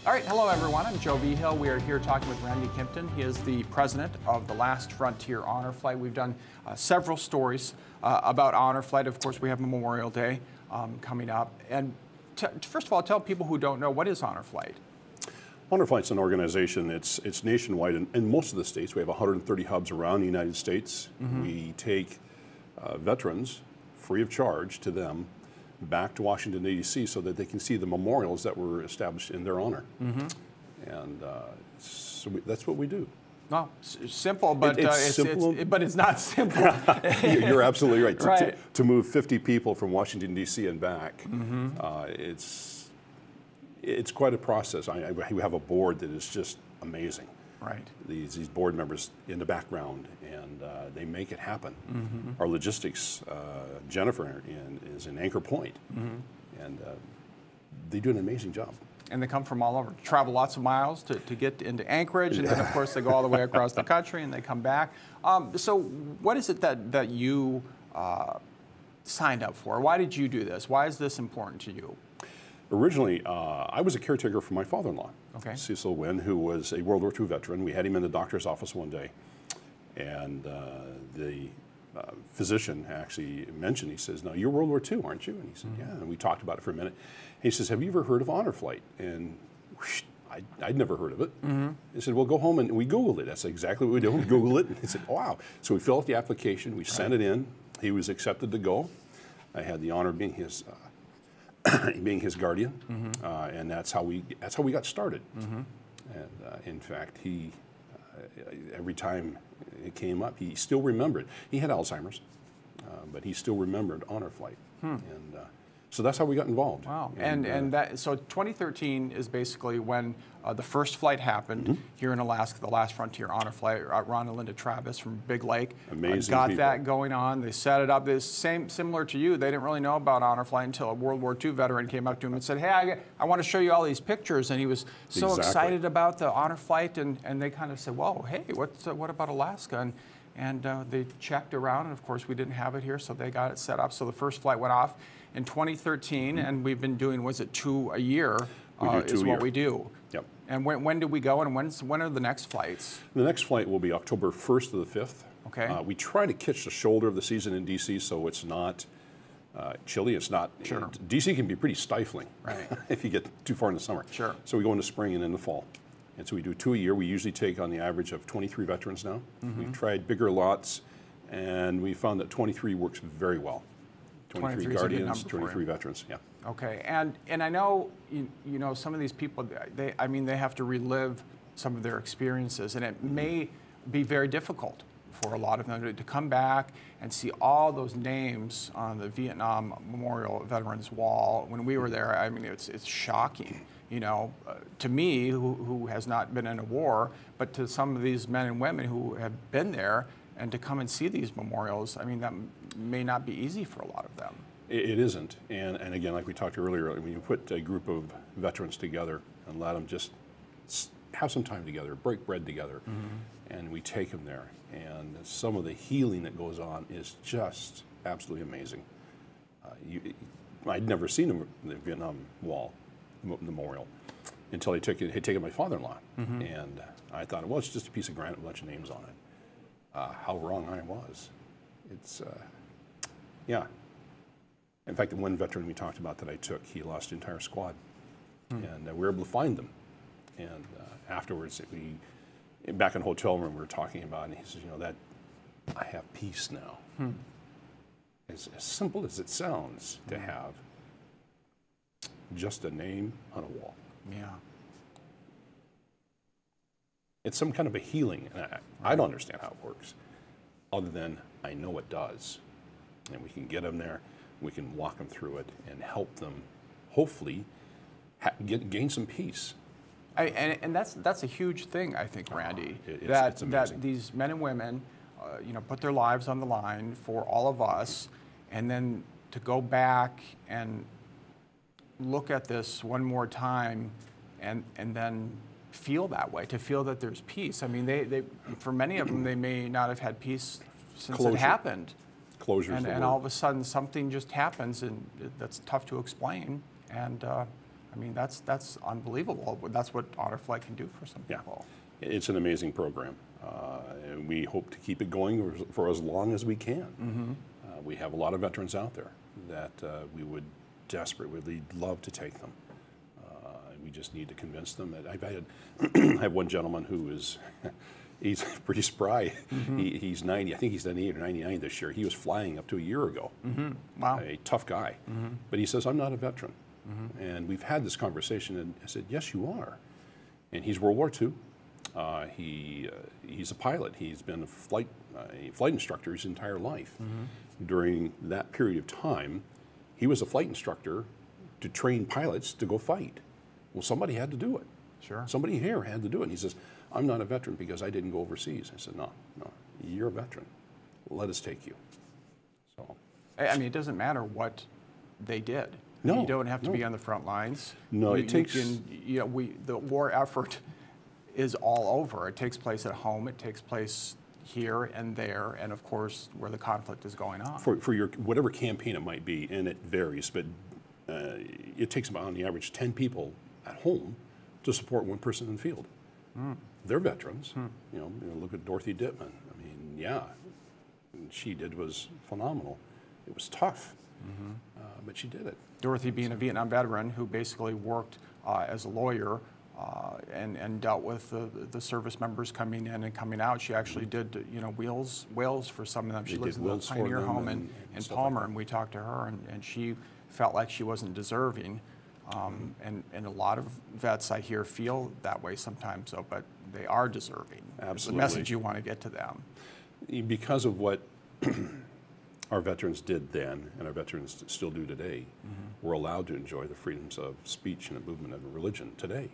All right, hello everyone, I'm Joe Vigil. We are here talking with Randy Kimpton. He is the president of the Last Frontier Honor Flight. We've done several stories about Honor Flight. Of course, we have Memorial Day coming up. And first of all, tell people who don't know, what is Honor Flight? Honor Flight's an organization, it's nationwide. In most of the states, we have 130 hubs around the United States. We take veterans, free of charge to them, back to Washington, D.C. so that they can see the memorials that were established in their honor. And so that's what we do. Well, simple, but but it's not simple. You're absolutely right. Right. To move 50 people from Washington, D.C. and back, it's quite a process. We have a board that is just amazing. Right. These board members in the background, and they make it happen. Our logistics, Jennifer is an anchor point, and they do an amazing job. And they come from all over, travel lots of miles to get into Anchorage, and then of course they go all the way across the country and they come back. So what is it that you signed up for? Why did you do this? Why is this important to you? Originally, I was a caretaker for my father-in-law, Cecil Wynn, who was a World War II veteran. We had him in the doctor's office one day, and the physician actually mentioned, he says, "Now, you're World War II, aren't you?" And he said, "Yeah." And we talked about it for a minute. He says, "Have you ever heard of Honor Flight?" And whoosh, I'd never heard of it. He said, "Well, go home," and we Googled it. That's exactly what we did. We Googled it, and he said, "Oh, wow." So we filled out the application, we sent it in. He was accepted to go. I had the honor of being his being his guardian, and that's how we got started. And in fact, he every time it came up, he still remembered. He had Alzheimer's, but he still remembered Honor Flight, and so that's how we got involved. Wow! And that, so 2013 is basically when the first flight happened here in Alaska, the Last Frontier Honor Flight. Ron and Linda Travis from Big Lake got that going on. They set it up. Similar to you, they didn't really know about Honor Flight until a World War II veteran came up to him and said, "Hey, I want to show you all these pictures." And he was so excited about the Honor Flight, and they kind of said, "Whoa, hey, what about Alaska?" And they checked around, and of course we didn't have it here, so they got it set up. So the first flight went off in 2013, and we've been doing, was it 2 a year? Is what we do. Yep. And when do we go, and when are the next flights? The next flight will be October 1st to the 5th. Okay. We try to catch the shoulder of the season in D.C. so it's not chilly. It's not. Sure. D.C. can be pretty stifling, right, if you get too far in the summer. Sure. So we go in the spring and in the fall. And so we do 2 a year. We usually take on the average of 23 veterans now. We've tried bigger lots, and we found that 23 works very well. 23 guardians, 23 veterans, yeah. Okay, and I know, you know, some of these people, they have to relive some of their experiences, and it may be very difficult for a lot of them to come back and see all those names on the Vietnam Memorial Veterans Wall. When we were there, I mean, it's shocking, you know, to me, who has not been in a war, but to some of these men and women who have been there, and to come and see these memorials, I mean, that may not be easy for a lot of them. It isn't, and again, like we talked earlier, when you put a group of veterans together and let them just have some time together, break bread together, and we take them there, and some of the healing that goes on is just absolutely amazing. I'd never seen the Vietnam Wall Memorial until I had taken my father-in-law, and I thought, well, it's just a piece of granite with a bunch of names on it. How wrong I was. It's, yeah. In fact, the one veteran we talked about that I took, he lost the entire squad. And we were able to find them. And afterwards, back in the hotel room, we were talking about it, and he says, you know, that I have peace now. As simple as it sounds to have just a name on a wall. Yeah. It's some kind of a healing, and I don't understand how it works, other than I know it does. And we can get them there, we can walk them through it, and help them, hopefully, gain some peace. And that's a huge thing, I think, Randy. It's amazing. That these men and women, you know, put their lives on the line for all of us, and then to go back and look at this one more time, and then feel that way, to feel that there's peace. I mean, they for many of them, they may not have had peace since it happened. Closure. And all of a sudden, something just happens, and that's tough to explain. And I I mean, that's unbelievable. That's what honor flight can do for some people. It's an amazing program, and we hope to keep it going for as long as we can. We have a lot of veterans out there that we would desperately love to take them. We just need to convince them. I have one gentleman who is, he's pretty spry. He's 90, I think he's 98 or 99 this year. He was flying up to a year ago. Wow. A tough guy. But he says, I'm not a veteran. And we've had this conversation, and I said, yes, you are. And he's World War II. He's a pilot. He's been a flight instructor his entire life. During that period of time, he was a flight instructor to train pilots to go fight. Well, somebody had to do it. Sure. Somebody here had to do it. And he says, I'm not a veteran because I didn't go overseas. I said, no, you're a veteran. Let us take you. So, I mean, it doesn't matter what they did. No, you don't have to be on the front lines. No, it takes. The war effort is all over. It takes place at home. It takes place here and there, and of course where the conflict is going on. For your whatever campaign it might be, and it varies, but it takes about on the average 10 people at home to support one person in the field. They're veterans. You know, look at Dorothy Dittman. I mean, yeah, what she did was phenomenal. It was tough, but she did it. Dorothy being a Vietnam veteran who basically worked as a lawyer and dealt with the service members coming in and coming out. She actually did, wills for some of them. She lives in the Pioneer Home in Palmer, and we talked to her, and she felt like she wasn't deserving. And a lot of vets, I hear, feel that way sometimes, but they are deserving. Absolutely. It's the message you want to get to them. Because of what our veterans did then, and our veterans still do today, we're allowed to enjoy the freedoms of speech and of movement and religion today.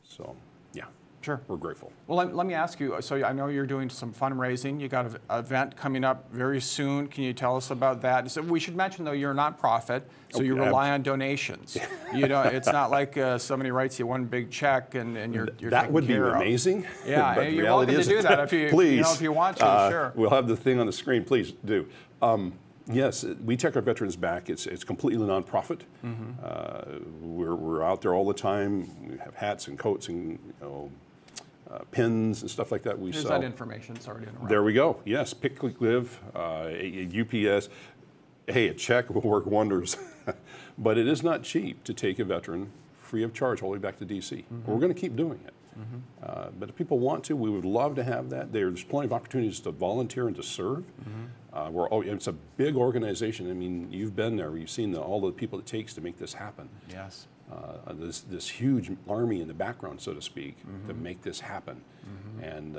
So, yeah. Sure. We're grateful. Well, let me ask you, so I know you're doing some fundraising. You got an event coming up very soon. Can you tell us about that? So we should mention, though, you're a nonprofit, so you rely on donations. It's not like somebody writes you one big check and you're that would be amazing. Yeah, but you're welcome to do that if you, please, if you want to, sure. We'll have the thing on the screen, please do. Yes, we take our veterans back. It's completely nonprofit. We're out there all the time. We have hats and coats and pins and stuff like that. We Here's sell. That information. Sorry to interrupt. There we go. Yes, Pick, Click, Live, UPS. Hey, a check will work wonders. But it is not cheap to take a veteran free of charge all the way back to D.C. We're going to keep doing it. But if people want to, we would love to have that. There's plenty of opportunities to volunteer and to serve. It's a big organization. I mean, you've been there. You've seen all the people it takes to make this happen. Yes. This huge army in the background, so to speak, to make this happen. And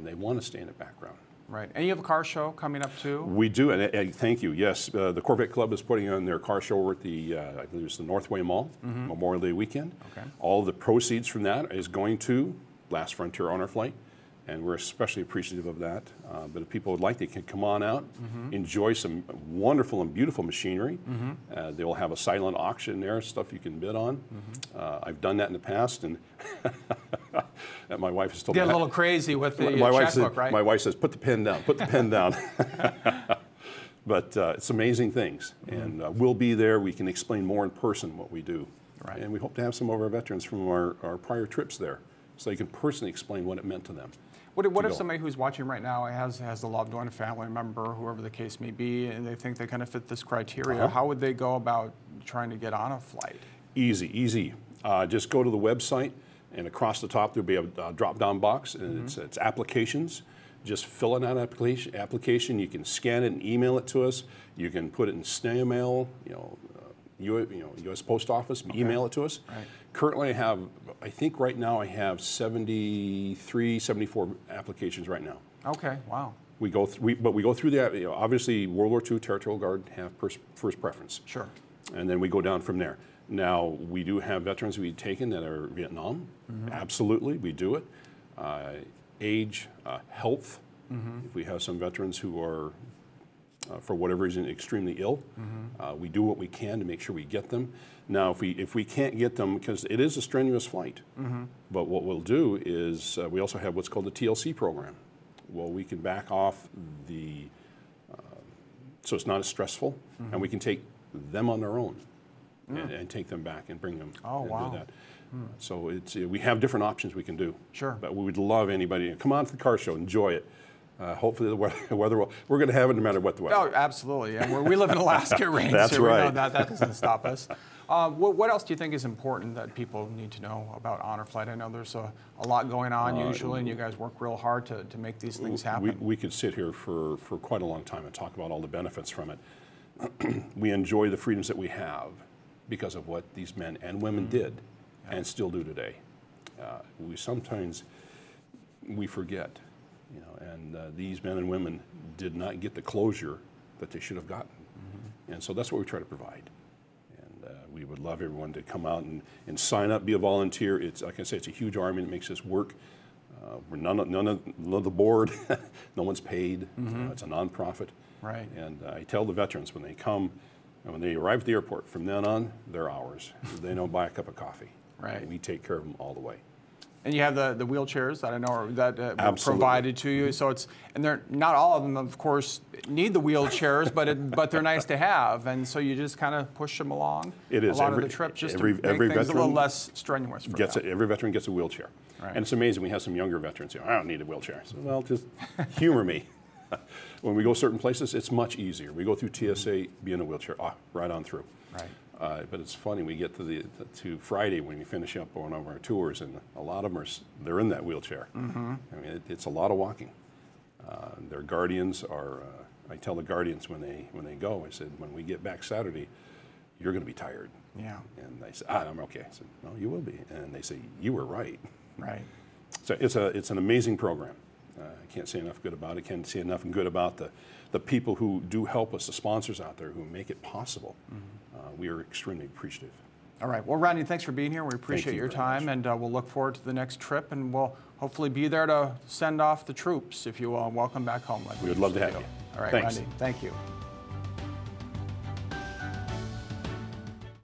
they want to stay in the background. Right. And you have a car show coming up too? We do, and thank you. Yes, the Corvette Club is putting on their car show over at the, I believe it's the Northway Mall, Memorial Day weekend. Okay. All the proceeds from that is going to Last Frontier Honor Flight, and we're especially appreciative of that. But if people would like, they can come on out, enjoy some wonderful and beautiful machinery. They will have a silent auction there, stuff you can bid on. I've done that in the past, and my wife has told me. Get a little crazy with the checkbook, right? My wife says, put the pen down, put the pen down. But it's amazing things, and we'll be there. We can explain more in person what we do. Right. And we hope to have some of our veterans from our prior trips there, so they can personally explain what it meant to them. What if somebody who's watching right now has a loved one, a family member, whoever the case may be, and they think they kind of fit this criteria? How would they go about trying to get on a flight? Easy. Just go to the website, and across the top there'll be a drop-down box, and it's applications. Just fill in that application. You can scan it and email it to us. You can put it in snail mail, U.S. Post Office, email it to us. Right. Currently I think right now I have 73, 74 applications right now. Okay, wow. But we go through that. Obviously, World War II Territorial Guard have first preference. Sure. And then we go down from there. Now, we do have veterans we've taken that are Vietnam. Absolutely, we do it. Age, health. If we have some veterans who are, for whatever reason, extremely ill, we do what we can to make sure we get them. Now, if we can't get them, because it is a strenuous flight, but what we'll do is we also have what's called the TLC program. Well, we can back off so it's not as stressful, and we can take them on their own. and take them back and bring them and do that. So we have different options we can do. Sure. But we would love anybody to come on to the car show, enjoy it. Hopefully the weather will, we're going to have it no matter what the weather. Oh, absolutely. And we live in Alaska, rain, That's so right. we know that doesn't stop us. What else do you think is important that people need to know about Honor Flight? I know there's a lot going on usually, and you guys work real hard to make these things happen. We could sit here for quite a long time and talk about all the benefits from it. We enjoy the freedoms that we have because of what these men and women did and still do today. Sometimes we forget, you know, and these men and women did not get the closure that they should have gotten. And so that's what we try to provide. And we would love everyone to come out and sign up, be a volunteer. It's, like I say, it's a huge army that makes this work. We're none of the board, no one's paid. It's a nonprofit. Right. And I tell the veterans when they come, and when they arrive at the airport, from then on, they're ours. They don't buy a cup of coffee. Right. And we take care of them all the way. And you have the wheelchairs that I know are were provided to you. So and they're not all of them, of course, need the wheelchairs, but they're nice to have. And so you just kind of push them along. It is a lot of the trips just to make things a little less strenuous for them. Every veteran gets a wheelchair. Right. And it's amazing. We have some younger veterans who I don't need a wheelchair. So, well, just humor me. When we go certain places, it's much easier. We go through TSA, be in a wheelchair, right on through. Right. But it's funny, we get to Friday when we finish up one of our tours, and a lot of them they're in that wheelchair. I mean, it's a lot of walking. Their guardians are. I tell the guardians when they go, I said, when we get back Saturday, you're going to be tired. Yeah. And they say, I'm okay. I said, no, you will be. And they say, you were right. Right. So it's an amazing program. I can't say enough good about it. Can't say enough good about the people who do help us, the sponsors out there who make it possible. We are extremely appreciative. All right. Well, Randy, thanks for being here. We appreciate your time, and we'll look forward to the next trip, and we'll hopefully be there to send off the troops, if you will, and welcome back home. We would love to have you. All right, Thanks. Randy, thank you.